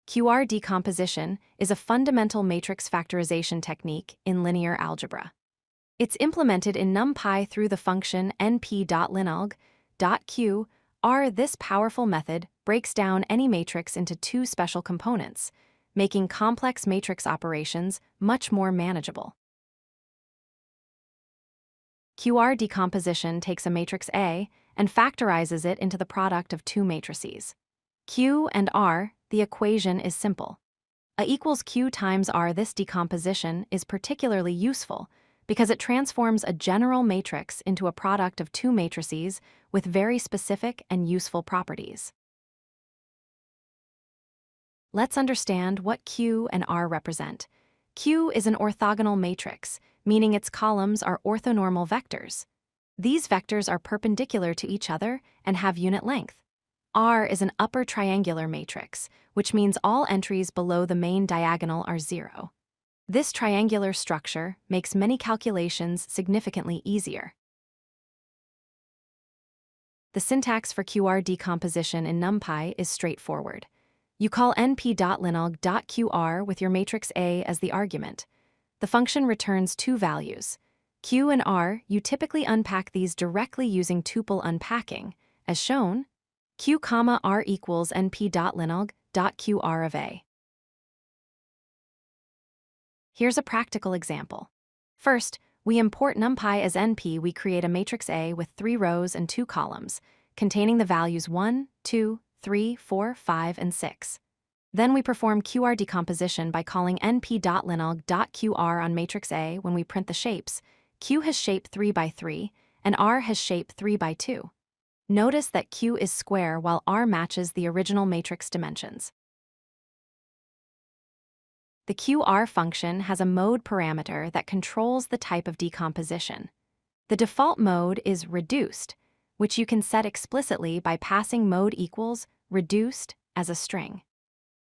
QR decomposition is a fundamental matrix factorization technique in linear algebra. It's implemented in NumPy through the function np.linalg.qr. This powerful method breaks down any matrix into two special components, making complex matrix operations much more manageable. QR decomposition takes a matrix A and factorizes it into the product of two matrices. Q and R, the equation is simple. A equals Q times R. This decomposition is particularly useful because it transforms a general matrix into a product of two matrices with very specific and useful properties. Let's understand what Q and R represent. Q is an orthogonal matrix, meaning its columns are orthonormal vectors. These vectors are perpendicular to each other and have unit length. R is an upper triangular matrix, which means all entries below the main diagonal are 0. This triangular structure makes many calculations significantly easier. The syntax for QR decomposition in NumPy is straightforward. You call np.linalg.qr with your matrix A as the argument. The function returns two values. Q and R, you typically unpack these directly using tuple unpacking, as shown. Q, R equals np.linalg.qr of A. Here's a practical example. First, we import NumPy as np. We create a matrix A with 3 rows and 2 columns, containing the values 1, 2, 3, 4, 5, and 6. Then we perform QR decomposition by calling np.linalg.qr on matrix A. When we print the shapes, Q has shape 3 by 3, and R has shape 3 by 2. Notice that Q is square while R matches the original matrix dimensions. The QR function has a mode parameter that controls the type of decomposition. The default mode is reduced, which you can set explicitly by passing mode equals reduced as a string.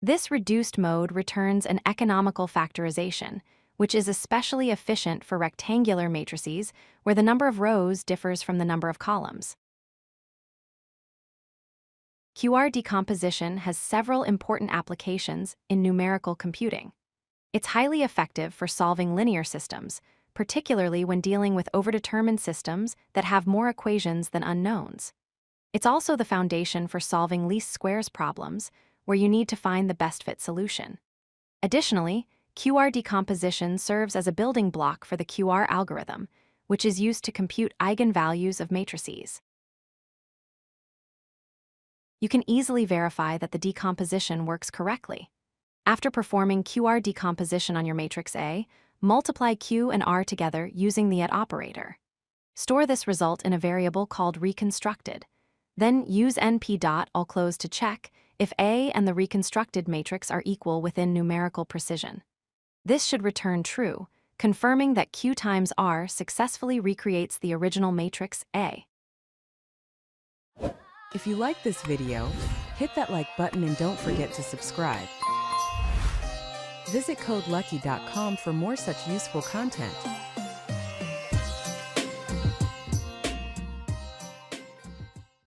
This reduced mode returns an economical factorization, which is especially efficient for rectangular matrices where the number of rows differs from the number of columns. QR decomposition has several important applications in numerical computing. It's highly effective for solving linear systems, particularly when dealing with overdetermined systems that have more equations than unknowns. It's also the foundation for solving least squares problems, where you need to find the best fit solution. Additionally, QR decomposition serves as a building block for the QR algorithm, which is used to compute eigenvalues of matrices. You can easily verify that the decomposition works correctly. After performing QR decomposition on your matrix A, multiply Q and R together using the @ operator. Store this result in a variable called reconstructed. Then use np.all to check if A and the reconstructed matrix are equal within numerical precision. This should return true, confirming that Q times R successfully recreates the original matrix A. If you like this video, hit that like button and don't forget to subscribe. Visit codelucky.com for more such useful content.